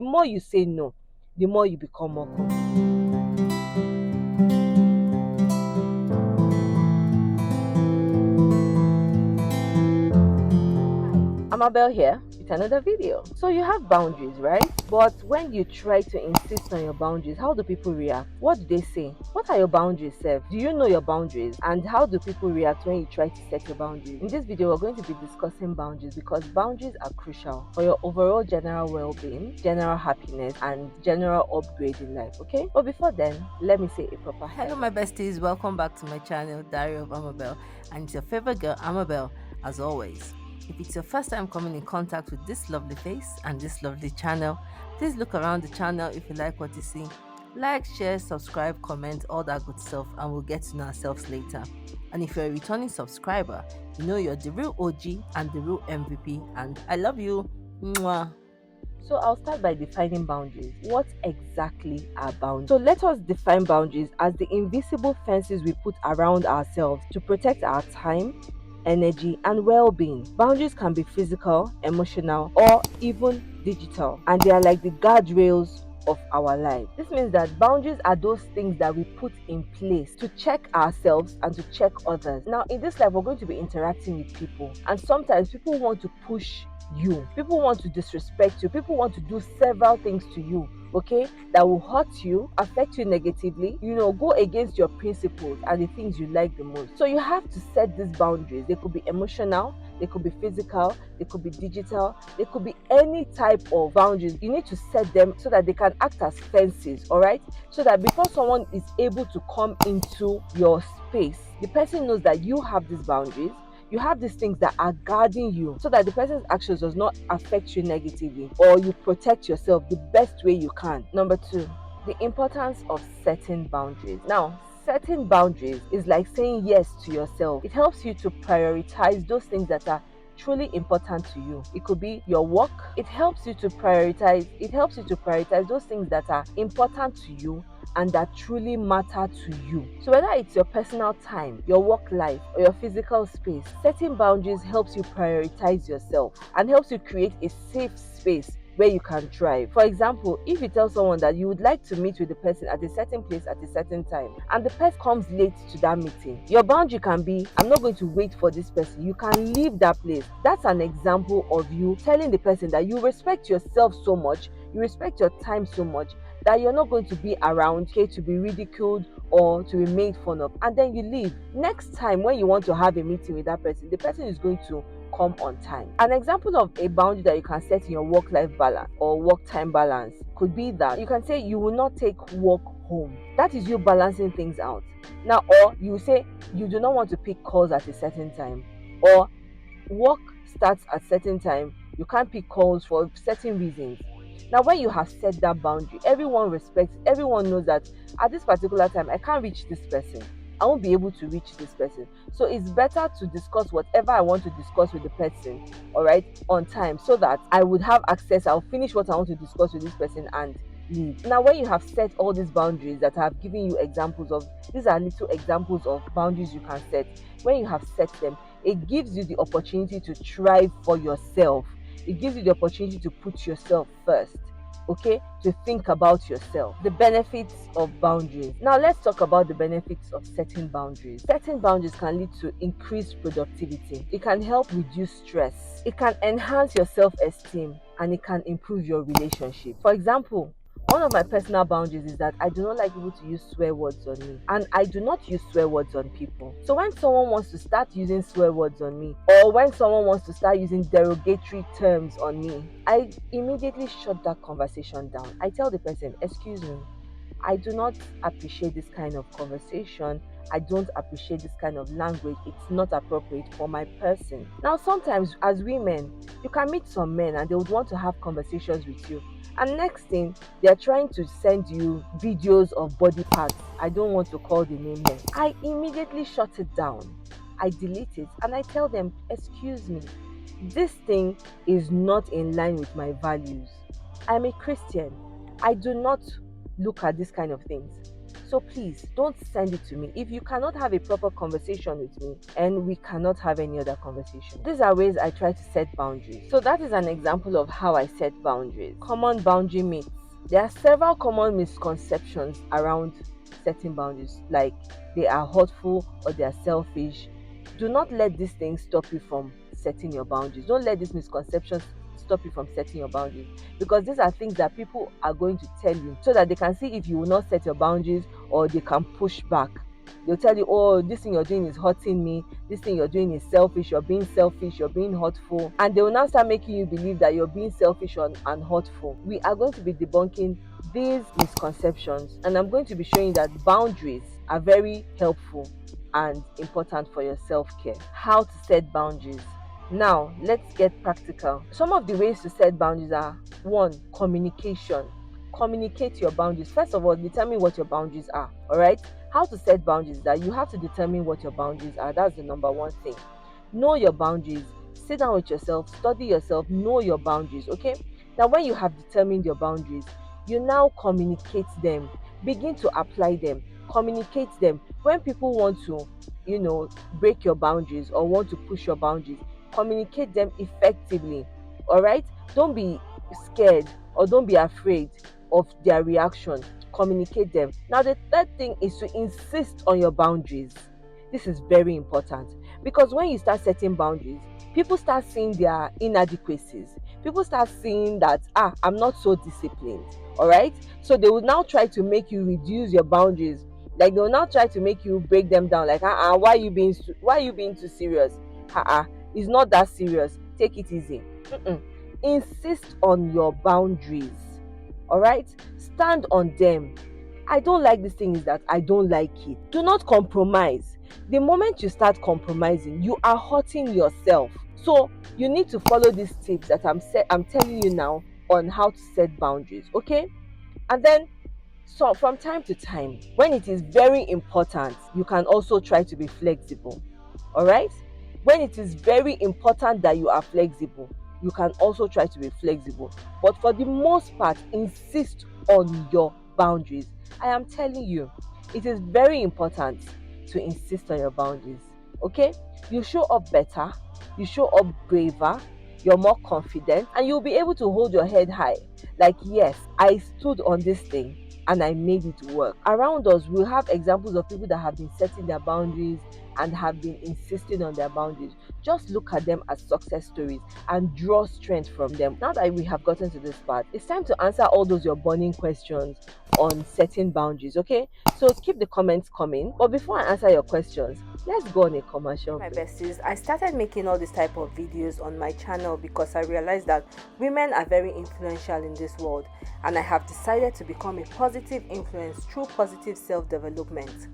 the more you say no, the more you become more confident. Amabelle here with another video. So you have boundaries, right? But when you try to insist on your boundaries, how do people react? What do they say? What are your boundaries, Seth? Do you know your boundaries? And how do people react when you try to set your boundaries? In this video, we're going to be discussing boundaries because boundaries are crucial for your overall general well-being, general happiness, and general upgrade in life, okay? But before then, let me say a proper Hello, my besties. Welcome back to my channel, Diary of Amabelle, and it's your favorite girl, Amabelle, as always. If it's your first time coming in contact with this lovely face and this lovely channel, please look around the channel if you like what you see. Like, share, subscribe, comment, all that good stuff, and we'll get to know ourselves later. And if you're a returning subscriber, you know you're the real OG and the real MVP, and I love you. Mwah. So I'll start by defining boundaries. What exactly are boundaries? So let us define boundaries as the invisible fences we put around ourselves to protect our time, energy, and well-being. Boundaries can be physical, emotional, or even digital, and they are like the guardrails of our life. This means that boundaries are those things that we put in place to check ourselves and to check others. Now, in this life, we're going to be interacting with people, and sometimes people want to push you, people want to disrespect you, people want to do several things to you, okay, that will hurt you, affect you negatively, go against your principles and the things you like the most. So you have to set these boundaries. They could be emotional, they could be physical, they could be digital, they could be any type of boundaries. You need to set them so that they can act as fences, all right? So that before someone is able to come into your space, the person knows that you have these boundaries. You have these things that are guarding you so that the person's actions does not affect you negatively, or you protect yourself the best way you can. Number two, the importance of setting boundaries. Now, setting boundaries is like saying yes to yourself. It helps you to prioritize those things that are truly important to you. It could be your work. It helps you to prioritize those things that are important to you and that truly matter to you. So whether it's your personal time, your work life, or your physical space, setting boundaries helps you prioritize yourself and helps you create a safe space where you can thrive. For example, if you tell someone that you would like to meet with the person at a certain place at a certain time and the person comes late to that meeting, your boundary can be, I'm not going to wait for this person. You can leave that place. That's an example of you telling the person that you respect yourself so much, you respect your time so much, that you're not going to be around, okay, to be ridiculed or to be made fun of, and then you leave. Next time when you want to have a meeting with that person, the person is going to come on time. An example of a boundary that you can set in your work-life balance or work-time balance could be that you can say you will not take work home. That is you balancing things out. Now, or you say you do not want to pick calls at a certain time, or work starts at certain time, you can't pick calls for certain reasons. Now, when you have set that boundary, everyone respects, everyone knows that at this particular time, I can't reach this person. I won't be able to reach this person. So it's better to discuss whatever I want to discuss with the person, all right, on time, so that I would have access. I'll finish what I want to discuss with this person and leave. Now, when you have set all these boundaries that I have given you examples of, these are little examples of boundaries you can set. When you have set them, it gives you the opportunity to thrive for yourself. It gives you the opportunity to put yourself first, okay, to think about yourself. The benefits of boundaries. Now let's talk about the benefits of setting boundaries. Setting boundaries can lead to increased productivity. It can help reduce stress. It can enhance your self-esteem, and it can improve your relationship. For example, one of my personal boundaries is that I do not like people to use swear words on me, and I do not use swear words on people. So when someone wants to start using swear words on me, or when someone wants to start using derogatory terms on me, I immediately shut that conversation down. I tell the person, excuse me, I do not appreciate this kind of conversation. I don't appreciate this kind of language. It's not appropriate for my person. Now, sometimes as women, you can meet some men and they would want to have conversations with you. And next thing, they're trying to send you videos of body parts. I don't want to call the name here. I immediately shut it down. I delete it and I tell them, excuse me, this thing is not in line with my values. I'm a Christian. I do not look at this kind of things. So please don't send it to me if you cannot have a proper conversation with me, and we cannot have any other conversation. These are ways I try to set boundaries. So that is an example of how I set boundaries. Common boundary myths. There are several common misconceptions around setting boundaries, like they are hurtful or they are selfish. Do not let these things stop you from setting your boundaries. Don't let these misconceptions stop you from setting your boundaries, because these are things that people are going to tell you so that they can see if you will not set your boundaries, or they can push back. They'll tell you, oh, this thing you're doing is hurting me, this thing you're doing is selfish, you're being selfish, you're being hurtful, and they will now start making you believe that you're being selfish and hurtful. We are going to be debunking these misconceptions, and I'm going to be showing that boundaries are very helpful and important for your self-care. How to set boundaries. Now, let's get practical. Some of the ways to set boundaries are: 1. Communication. Communicate your boundaries. First of all, determine what your boundaries are. All right? How to set boundaries is that you have to determine what your boundaries are. That's the number one thing. Know your boundaries. Sit down with yourself, study yourself, know your boundaries. Okay? Now, when you have determined your boundaries, you now communicate them. Begin to apply them. Communicate them. When people want to, break your boundaries or want to push your boundaries, communicate them effectively. All right? Don't be scared or don't be afraid of their reaction. Communicate them. Now, the third thing is to insist on your boundaries. This is very important, because when you start setting boundaries, people start seeing their inadequacies. People start seeing that, I'm not so disciplined. All right? So they will now try to make you reduce your boundaries. Like, they will now try to make you break them down. Like, why are you being too serious? It's not that serious. Take it easy. Insist on your boundaries. All right? Stand on them. I don't like this thing, is that I don't like it. Do not compromise. The moment you start compromising, you are hurting yourself. So you need to follow these tips that I'm telling you now on how to set boundaries. Okay? And then, so from time to time, when it is very important, you can also try to be flexible. All right? When it is very important that you are flexible, you can also try to be flexible. But for the most part, insist on your boundaries. I am telling you, it is very important to insist on your boundaries. Okay? You show up better, you show up braver, you're more confident, and you'll be able to hold your head high. Like, yes, I stood on this thing and I made it work. Around us, we'll have examples of people that have been setting their boundaries and have been insisting on their boundaries. Just look at them as success stories and draw strength from them. Now that we have gotten to this part, it's time to answer all those your burning questions on setting boundaries. Okay? So keep the comments coming. But before I answer your questions, let's go on a commercial My break. besties, I started making all this type of videos on my channel because I realized that women are very influential in this world, and I have decided to become a positive influence through positive self-development.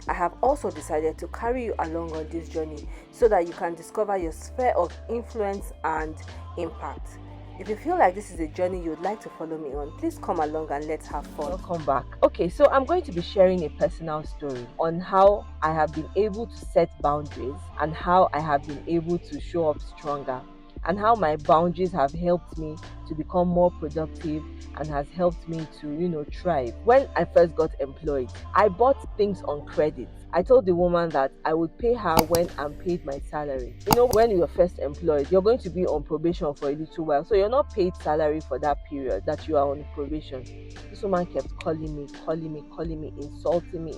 I have also decided to carry you along on this journey so that you can discover your sphere of influence and impact. If you feel like this is a journey you'd like to follow me on, please come along and let's have fun. Welcome back. Okay, so I'm going to be sharing a personal story on how I have been able to set boundaries and how I have been able to show up stronger, and how my boundaries have helped me to become more productive and has helped me to, thrive. When I first got employed, I bought things on credit. I told the woman that I would pay her when I'm paid my salary. When you're first employed, you're going to be on probation for a little while. So you're not paid salary for that period that you are on probation. This woman kept calling me, insulting me,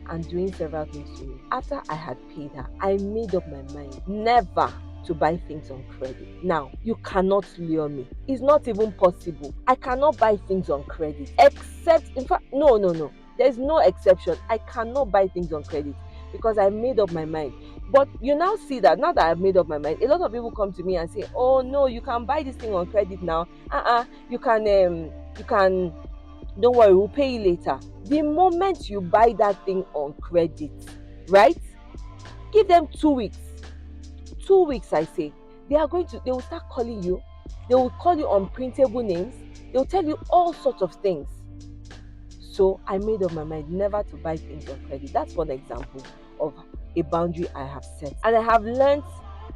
and doing several things to me. After I had paid her, I made up my mind never to buy things on credit. Now, you cannot lure me. It's not even possible. I cannot buy things on credit. Except, in fact, no. There's no exception. I cannot buy things on credit because I made up my mind. But you now see that now that I've made up my mind, a lot of people come to me and say, "Oh no, you can buy this thing on credit now. You can, don't worry, we'll pay you later." The moment you buy that thing on credit, right? Give them 2 weeks. 2 weeks, I say. They will start calling you. They will call you unprintable names. They'll tell you all sorts of things. So I made up my mind never to buy things on credit. That's one example of a boundary I have set. And I have learned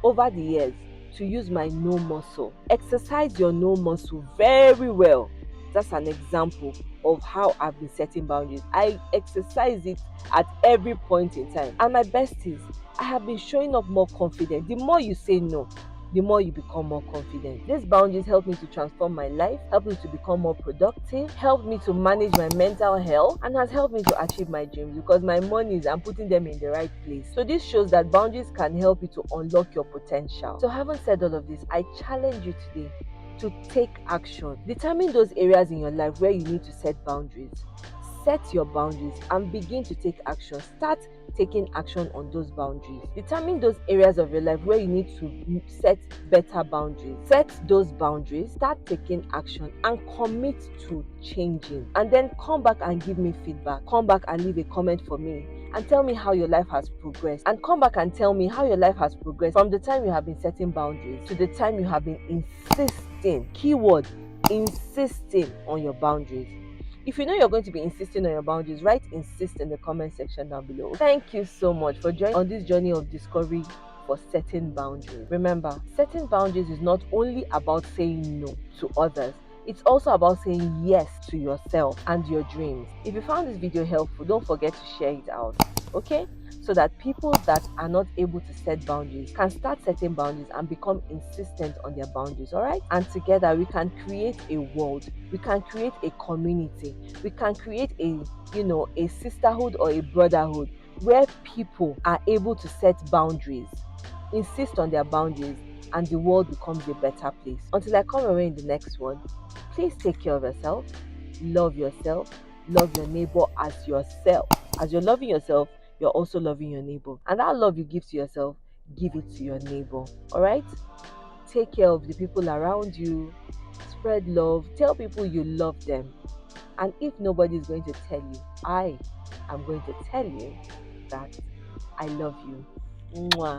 over the years to use my no muscle. Exercise your no muscle very well. That's an example of how I've been setting boundaries. I exercise it at every point in time. And my best is, I have been showing up more confident. The more you say no, the more you become more confident. These boundaries help me to transform my life, help me to become more productive, help me to manage my mental health, and has helped me to achieve my dreams because my monies, I'm putting them in the right place. So this shows that boundaries can help you to unlock your potential. So having said all of this, I challenge you today to take action. Determine those areas in your life where you need to set boundaries. Set your boundaries and begin to take action. Start taking action on those boundaries. Determine those areas of your life where you need to set better boundaries. Set those boundaries, start taking action, and commit to changing. And then come back and give me feedback. Come back and leave a comment for me and tell me how your life has progressed. And come back and tell me how your life has progressed from the time you have been setting boundaries to the time you have been insisting, keyword, insisting on your boundaries. If you know you're going to be insisting on your boundaries, write insist in the comment section down below. Thank you so much for joining on this journey of discovery for setting boundaries. Remember, setting boundaries is not only about saying no to others, it's also about saying yes to yourself and your dreams. If you found this video helpful, don't forget to share it out, okay? So that people that are not able to set boundaries can start setting boundaries and become insistent on their boundaries, all right? And together we can create a world, we can create a community, we can create a sisterhood or a brotherhood where people are able to set boundaries, insist on their boundaries, and the world becomes a better place. Until I come away in the next one, please take care of yourself, love your neighbor as yourself. As you're loving yourself, you're also loving your neighbor. And that love you give to yourself, give it to your neighbor. All right? Take care of the people around you. Spread love. Tell people you love them. And if nobody is going to tell you, I am going to tell you that I love you. Mwah.